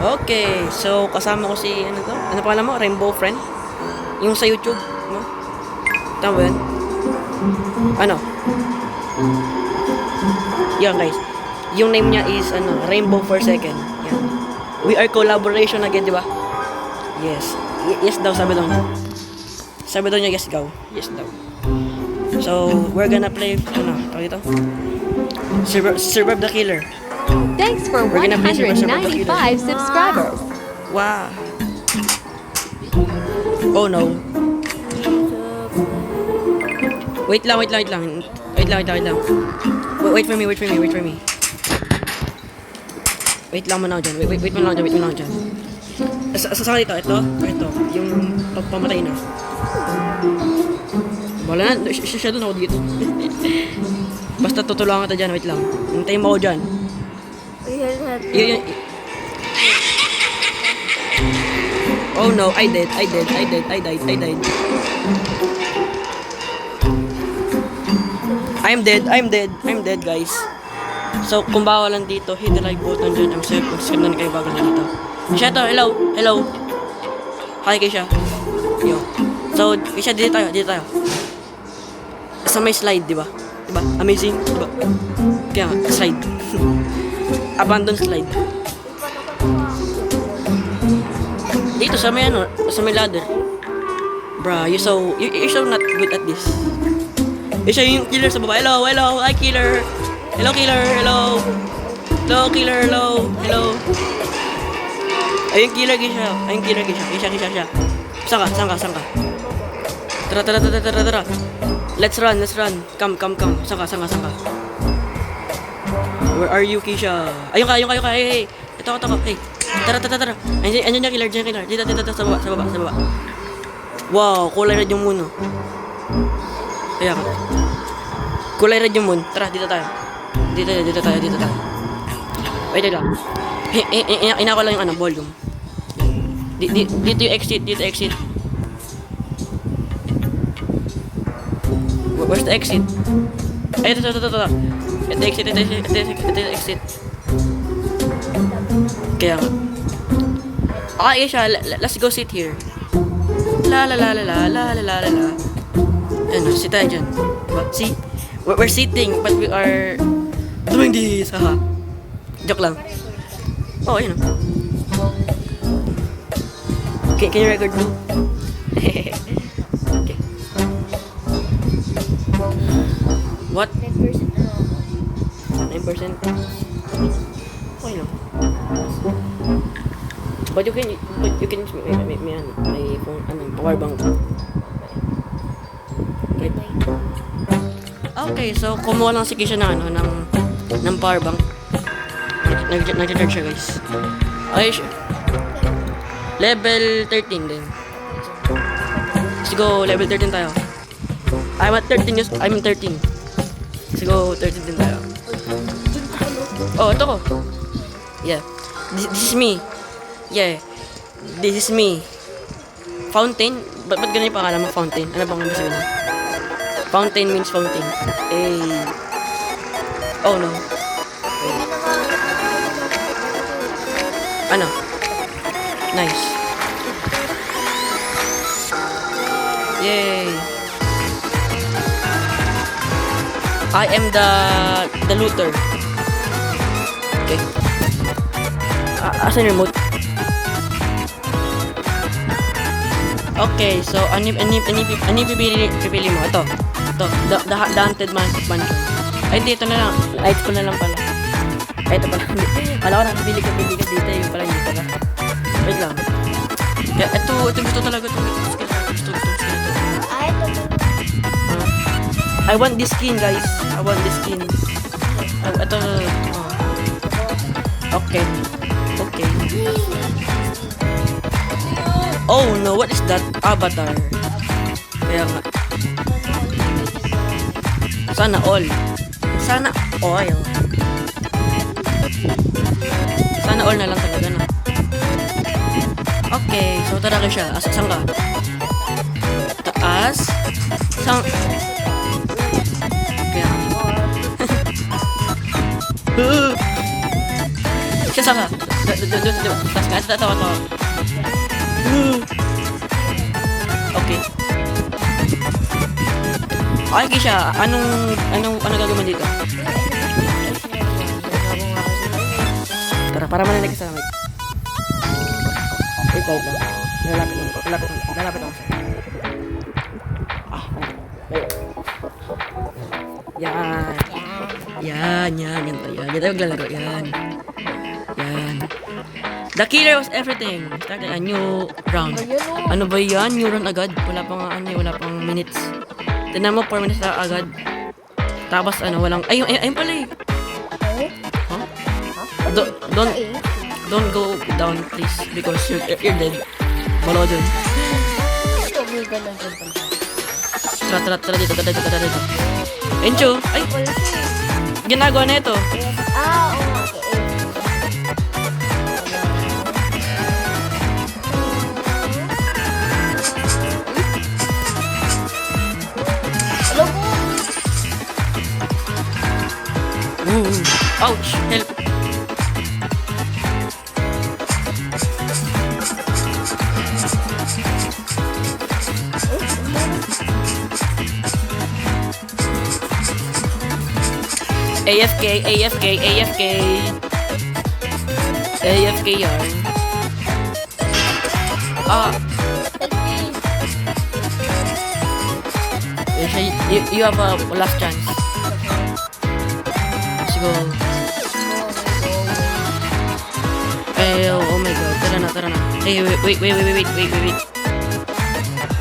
Okay, so kasama ko si, ano to? Ano pangalan mo? Rainbow Friend? Yung sa YouTube, no? Tama ba yun? Ano? Yan guys. Yung name niya is, Rainbow for Second. Yan. We are collaboration again, di ba? Yes. Yes daw, sabi daw niya. Sabi daw niya, yes daw. Yes daw. So, we're gonna play, tawag ito? Survive the Killer. Thanks for We're gonna play Survive the 195 Killer. subscribers. Wow. Oh no. Wait lang. Wait lang. Wait for me. Wait lang muna ako dyan. Wait mo lang dyan. Saan ito? Ito? Yung pamatay na. Wala na. Siya doon ako dito. Basta tutulungan kita dyan. Wait lang. Hintayin mo ako dyan. Yun. Oh no, I died. I'm dead, guys. So, kung bawal lang dito, hit the like button dyan. I'm sorry kung skip na kayo bago na dito. Keisha to, hello. Hi, Keisha. Yo. So, Keisha, dito tayo. Sa may slide, di ba? Amazing, di ba? Kaya nga, slide. Abandon slide. Dito sa may ladder. Bruh, you're so not good at this. Siya yung killer sa baba. Hello, hi killer. Hello killer, hello. Ayun killer siya. Saan ka? Tara. Let's run. Come. Saan ka? Where are you, Keisha? Ayun ka. Hey. Ito. Hey. Tara. Andiyan niya killer. Dito, sa baba. Wow, kulay red yung moon, no? Kaya ka. Kulay red yung moon. Tara, dito tayo. Dito tayo. Wait lang. Ina ko lang yung volume. Dito yung exit. Where's the exit? Ay, ito. Ito exit. Kaya nga. Okay, siya. Let's go sit here. La. Ano, sit tayo dyan. Diba? See? We're sitting, but we are doing this. Haha. Joke lang. Oh, ayun. Okay, can you record me? Okay. What? 9%. Okay lang. But you can use may phone, power bank. Okay, so kumuha lang si Keisha ng power bank. Nag-charge siya, guys. Okay, siya. Level 13 din. Let's go, level 13 tayo. I'm 13. Let's go, 13 din tayo. Oh, ito ko. Yeah. This is me. Yeah. This is me. Fountain? Ba't ganun yung pangalan mo? Fountain? Ano bang ibig sabihin? Fountain means fountain. Oh no. Ano? Nice. Yay. I am the looter. Okay. Asan yung remote? Okay, so ano pipili mo? Ito, the haunted mansion. Ay, dito na lang. Light ko na lang pala. Ay, ito pala. Wala ko na, pipili ka dito. Yung pala, dito na. Wait lang. Yeah, ito gusto talaga. Gusto. I want this skin, guys. Ito. Okay. Oh no, what is that? Avatar. Kaya nga. Sana all. Sana all na lang talaga na. Okay, so tara ka siya. Saan ka? Taas. Kaya. Siya saan ka? Tawa. Okay. Okay, Kisha. Anong gagawin mo dito? Tara, para maninig ka sa mic. Wait lang. Lalapit lang sa'yo. Wait. Yan. Dito maglalaro. Yan. The killer was everything. Started a new round. Ano ba yan? New round agad? Wala pang minutes. Tignan mo, 4 minutes na agad. Tapos walang... Ayun pala eh. Huh? Don't go down, please. Because you're dead. Balo dun. Tara dito. Encho! Ay! Ginagawa na ito. Ouch! Help! AFK yarn. You have a last chance. Let's go. Oh my god. Tara na. Hey, wait.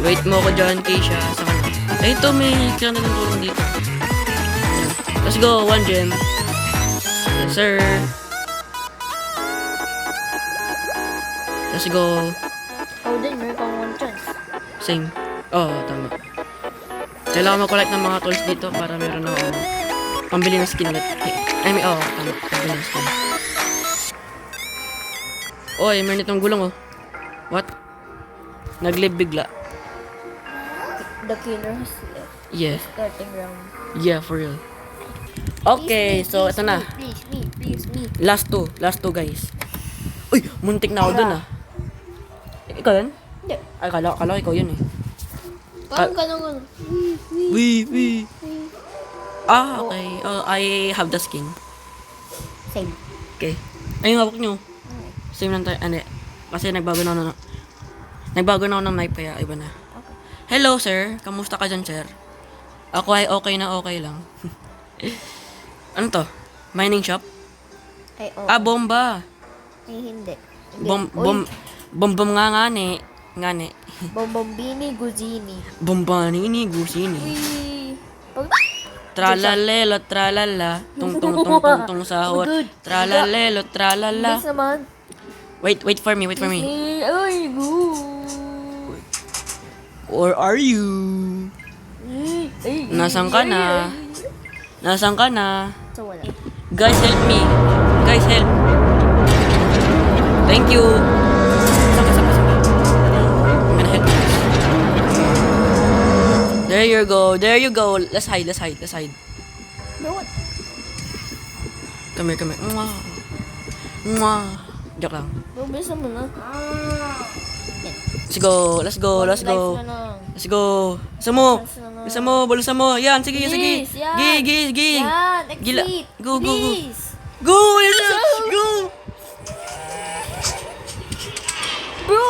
Wait mo ko dyan, Keisha. Saka na. Ito, may kailangan na ng tulong dito. Let's go, 1 gem. Yes, sir. Let's go. Din, may pang 1 chance. Same. Tama. Kailangan mag-collect ng mga tools dito para meron ako pambili ng skin ulit. Tama. Pambili ng skin. Oy, meron itong gulong What? Nag-live bigla. The killer has left. Yeah. Starting round. Yeah, for real. Okay, so ito na. Please, me. Last two guys. Uy, muntik na ako dun Ikaw yun? Hindi. Ay, kala ikaw yun eh. Parang ganun. Wee. Okay. I have the skin. Same. Okay. Ayun, hawak nyo. Same lang tayo. Kasi nagbago na ako ng knife kaya iba na. Okay. Hello, sir. Kamusta ka dyan, sir? Ako ay okay lang. Ano to? Mining shop? Ay, Bomba. Ay, hindi. Bombom nga ni. Bombombini Guzini. Bombanini gusini. Uy. Tralalelo, tralala. Tung sahot. Tralalelo, tralala. Yes naman. Wait for me. Ay, good. Or are you? Nasaan ka na? So, wala. Guys, help me. Help. Thank you. Saka. I'm gonna help you. There you go. Let's hide. Bro, what? Come here. Mwah. Joke lang. Bro, bilisan mo na. Let's go. Life na lang. Let's go. Bulusan mo. Yan, sige. Bilis, yan. Gi. Yan, Gila. exit. Go. Bilis. Go. Go. Bro!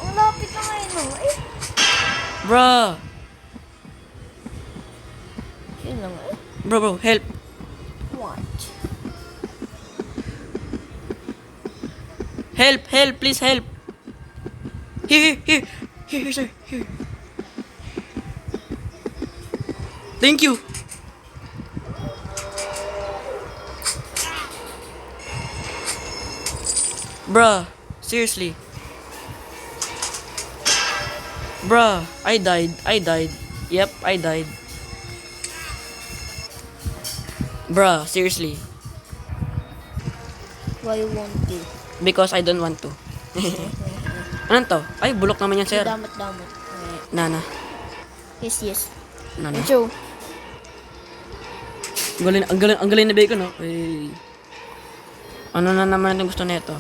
Ang lapit na ngayon, Bruh. Yun lang Bro, help. What? Help, please help. Here, sir. Here. Thank you. Bruh, seriously. Bruh, I died. Yep, I died. Bruh, seriously. Why won't you? Because I don't want to. Ano to? Ay, bulok naman yan, sir. Damot. Nana. Yes. Nana. Joe. Ang galing na bacon, no? Ay. Ano na naman ang gusto nito?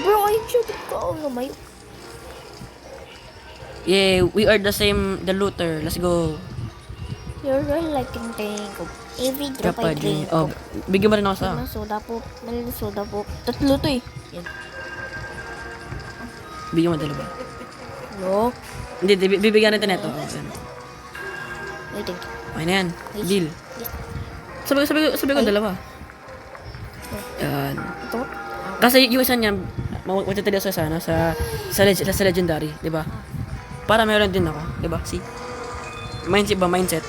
Bro, I should go na may... Yeah, we are the same, the looter. Let's go. You're really like in tank of every drop I drink. Oh, bigyan mo rin ako sa... May soda po. May soda po. Tatlo to eh. Yan. Bigyan mo dalawa. No. Hindi, bibigyan natin ito. I think. Okay na yan. Deal. Sabi ko dalawa. Yan. Ito. Kasi yung isa niyan, magtatali sa ano, sa legendary, di ba? Para meron din ako, di ba? See? Mindset ba? Mindset.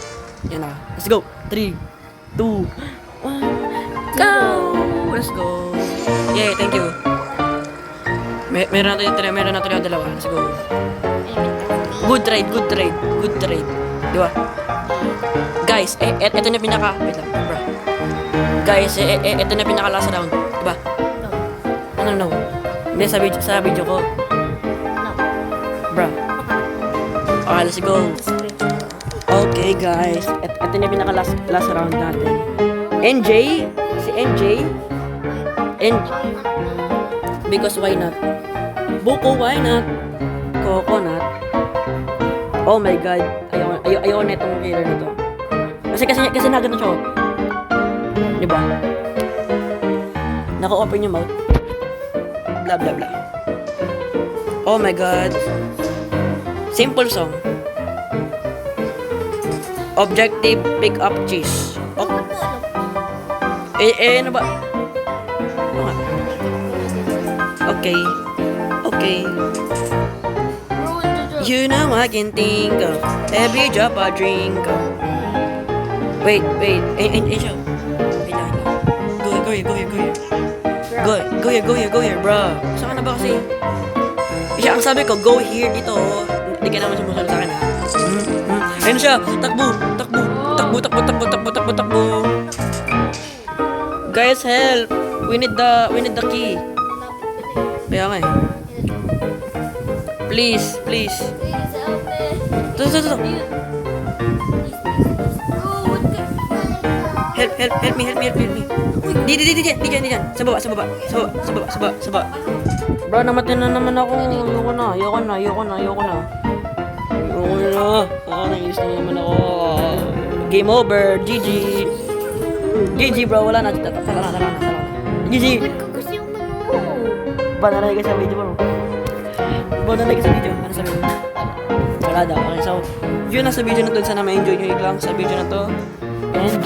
Yan na. Let's go. 3, 2, 1, go! Let's go. Yay, thank you. Meron na tayo dalawa. Let's go. Good trade. Di ba? Guys, eto na pinaka... Wait lang, bro. Guys, eto na pinaka last round. Di ba? No. Hindi, sa video ko. No. Bro. Okay, let's go. Okay, guys. Ito na yung pinaka last round natin. NJ. Si NJ. Because why not? Buko, why not? Coconut. Oh my god. Ayaw na itong killer nito. Kasi nagano siya. Diba? Naka-open yung mouth. Blah blah blah. Oh my god. Simple song. Objective, pick up cheese. Oh. Ano ba? Ano nga? Okay. You know I can think of every drop I drink of. Wait. Siya. Go here, bro. Saan ka na ba kasi? Siya, ang sabi ko, go here dito. Hindi ka naman sumusunod sa akin, ha? Ayun siya. Takbo. Guys, help. We need the key. Kaya nga eh. Please. Ito. Help me. Di dyan. Sa baba. Bro, namatay na naman ako. Ayoko na. Nainis na naman ako. Game over. GG bro, wala na. Tara na. GG. Kasi yung ano. Ba, nalagay ka sa video bro? Ano sabi mo? Wala daw. Okay, so, yun na sa video na to. Sana ma-enjoy nyo lang sa video na to. And,